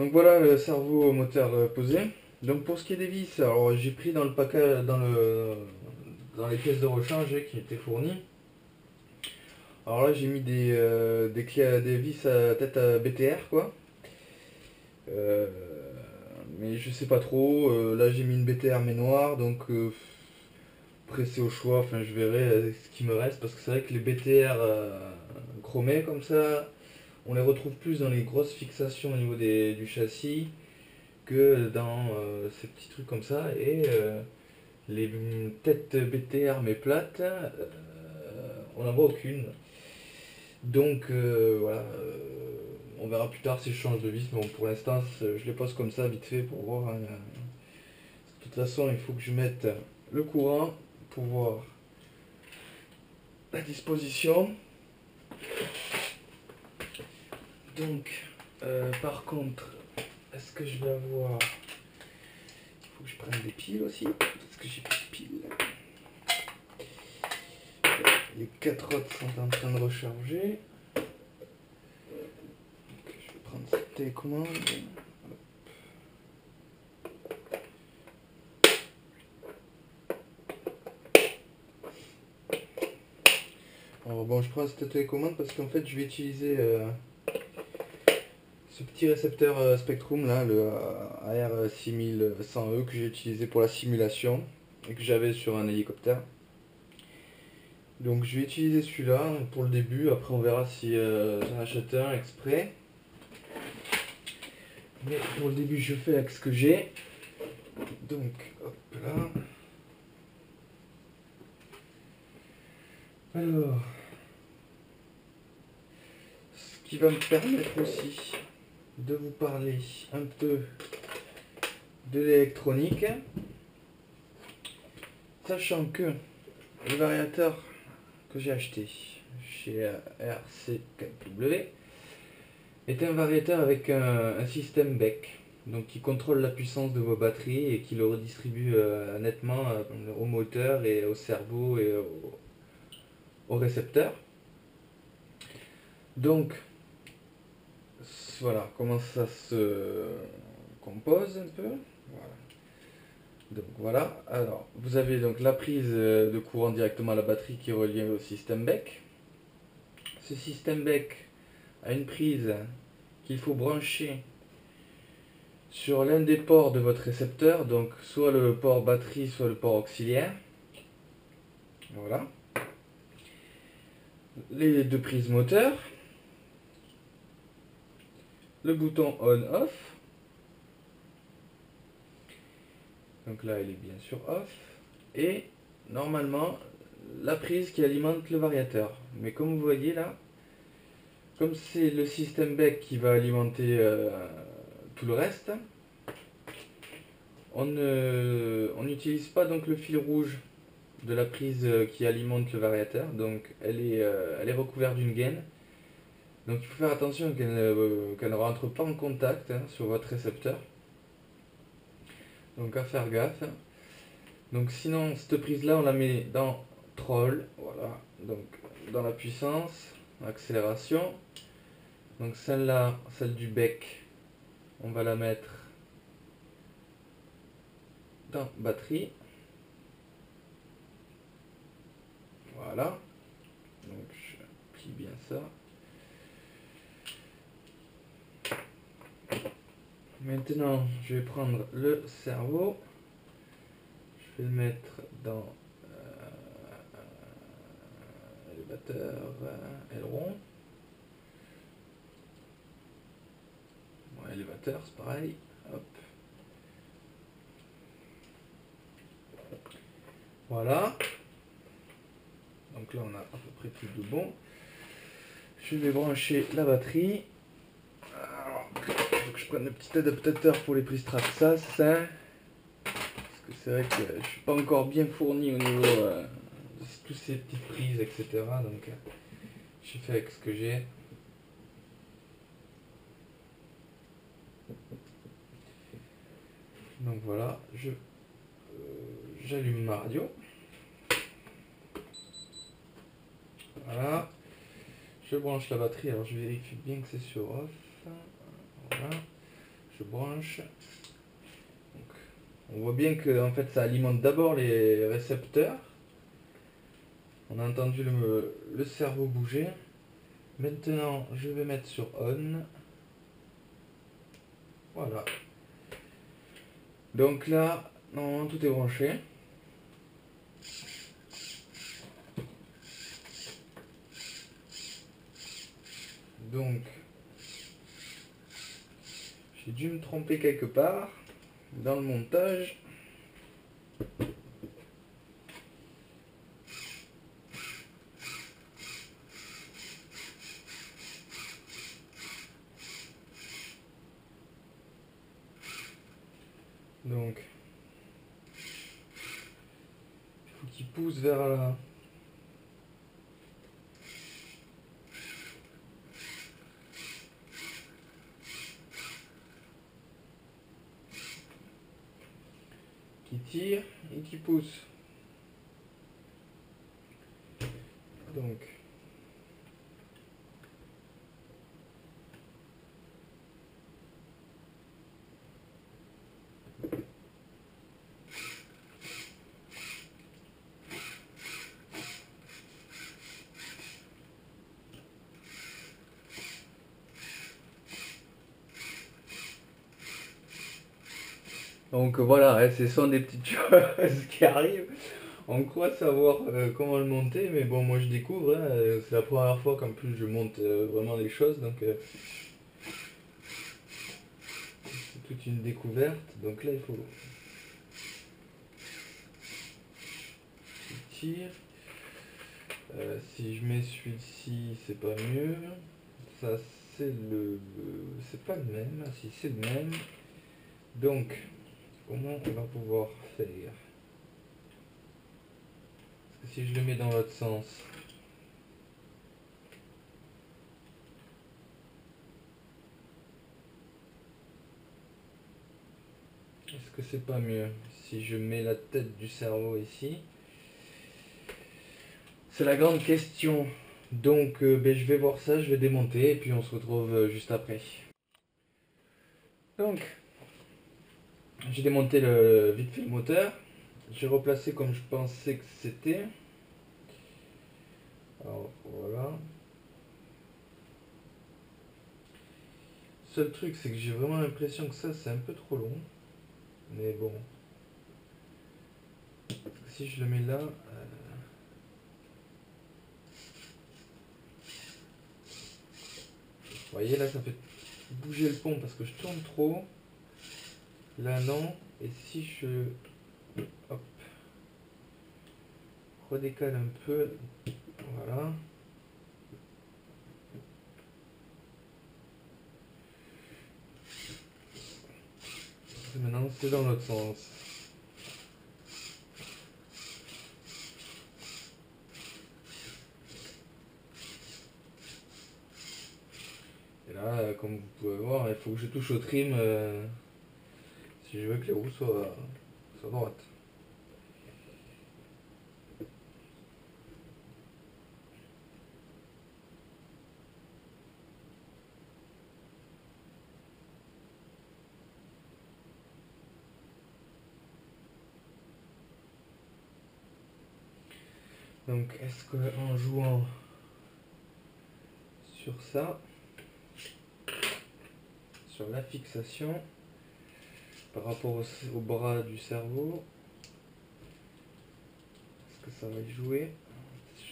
Donc voilà le cerveau moteur posé. Donc pour ce qui est des vis, alors j'ai pris dans le paquet, dans les pièces de rechange qui étaient fournies. Alors là j'ai mis des vis à tête à BTR quoi. Euh, mais je sais pas trop. Là j'ai mis une BTR mais noire donc pressé au choix. Enfin je verrai ce qui me reste parce que c'est vrai que les BTR chromés comme ça, on les retrouve plus dans les grosses fixations au niveau du châssis que dans ces petits trucs comme ça. Et les têtes BTR mais plates, on n'en voit aucune. Donc voilà, on verra plus tard si je change de vis. Mais bon, pour l'instant, je les pose comme ça vite fait pour voir, hein. De toute façon, il faut que je mette le courant pour voir la disposition. Donc, par contre, est-ce que je vais avoir... Il faut que je prenne des piles aussi, parce que j'ai plus de piles. Les 4 autres sont en train de recharger. Donc, je vais prendre cette télécommande. Alors bon, je prends cette télécommande parce qu'en fait, je vais utiliser ce petit récepteur Spectrum là, le AR6100E que j'ai utilisé pour la simulation et que j'avais sur un hélicoptère. Donc je vais utiliser celui-là pour le début, après on verra si j'en achète un exprès. Mais pour le début je fais avec ce que j'ai. Donc hop là. Alors, ce qui va me permettre aussi de vous parler un peu de l'électronique. Sachant que le variateur que j'ai acheté chez RC4W est un variateur avec un système BEC, donc qui contrôle la puissance de vos batteries et qui le redistribue nettement au moteur et au cerveau et au récepteur. Donc voilà comment ça se compose un peu. Voilà. Donc voilà, alors vous avez donc la prise de courant directement à la batterie qui est reliée au système BEC. Ce système BEC a une prise qu'il faut brancher sur l'un des ports de votre récepteur, donc soit le port batterie, soit le port auxiliaire. Voilà. Les deux prises moteur, le bouton on-off. Donc là, il est bien sûr off. Et normalement, la prise qui alimente le variateur. Mais comme vous voyez là, comme c'est le système BEC qui va alimenter tout le reste, on n'utilise pas donc le fil rouge de la prise qui alimente le variateur. Donc elle est recouverte d'une gaine. Donc il faut faire attention qu'elle ne rentre pas en contact sur votre récepteur. Donc à faire gaffe. Donc sinon cette prise là on la met dans Troll, voilà, donc dans la puissance, accélération. Donc celle-là, celle du bec, on va la mettre dans batterie. Voilà. Donc je plie bien ça. Maintenant, je vais prendre le cerveau. Je vais le mettre dans élévateur, aileron. Bon, élévateur, c'est pareil. Hop. Voilà. Donc là, on a à peu près tout de bon. Je vais brancher la batterie. Alors, il faut que je prenne le petit adaptateur pour les prises Traxxas. Parce que c'est vrai que je suis pas encore bien fourni au niveau de toutes ces petites prises, etc. Donc, j'ai fait avec ce que j'ai. Donc voilà, j'allume ma radio. Voilà. Je branche la batterie, alors je vérifie bien que c'est sur off. Voilà. je branche. Donc, on voit bien que en fait ça alimente d'abord les récepteurs. On a entendu le cerveau bouger. Maintenant je vais mettre sur on. Voilà. Donc là, normalement tout est branché. Donc j'ai dû me tromper quelque part dans le montage. Donc il faut qu'il pousse vers là. Qui tire et qui pousse. Donc voilà, hein, ce sont des petites choses qui arrivent. On croit savoir comment le monter, mais bon, moi je découvre, hein, c'est la première fois qu'en plus je monte vraiment les choses, donc c'est toute une découverte. Donc là il faut tire. Si je mets celui-ci, c'est pas mieux. Ça c'est pas le même. Ah, si c'est le même. Donc comment on va pouvoir faire? Parce que si je le mets dans l'autre sens. Est-ce que c'est pas mieux si je mets la tête du cerveau ici? C'est la grande question. Donc je vais voir ça, je vais démonter et puis on se retrouve juste après. Donc j'ai démonté vite fait le moteur. J'ai replacé comme je pensais que c'était. Alors voilà. Seul truc c'est que j'ai vraiment l'impression que ça c'est un peu trop long. Mais bon. Si je le mets là. Vous voyez là ça fait bouger le pont parce que je tourne trop. Là non. Et si je hop, redécale un peu. Voilà. Et maintenant c'est dans l'autre sens. Et là, comme vous pouvez voir, il faut que je touche au trim si je veux que les roues soient droites. Donc est-ce qu'en jouant sur ça, sur la fixation, par rapport au bras du cerveau, est-ce que ça va y jouer?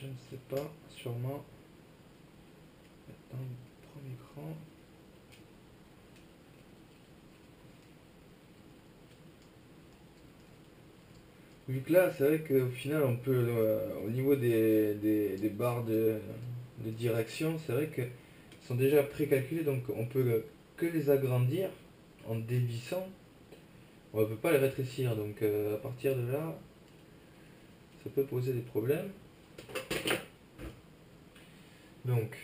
Je ne sais pas, sûrement. Dans le premier écran. Vu que là, c'est vrai qu'au final, on peut, au niveau des barres de direction, c'est vrai qu'elles sont déjà précalculées, donc on peut que les agrandir en dévissant. On ne peut pas les rétrécir, donc à partir de là, ça peut poser des problèmes. Donc,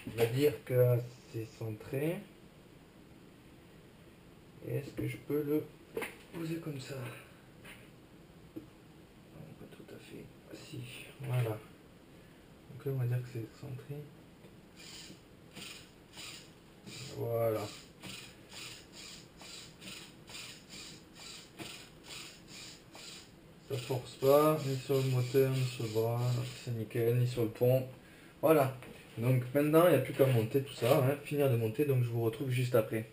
on va dire que c'est centré. Et est-ce que je peux le poser comme ça? Non, pas tout à fait. Si, voilà. Donc là, on va dire que c'est centré. Voilà. Ça force pas, ni sur le moteur, ni sur le bras, c'est nickel, ni sur le pont. Voilà. Donc maintenant, il n'y a plus qu'à monter tout ça, hein, finir de monter, donc je vous retrouve juste après.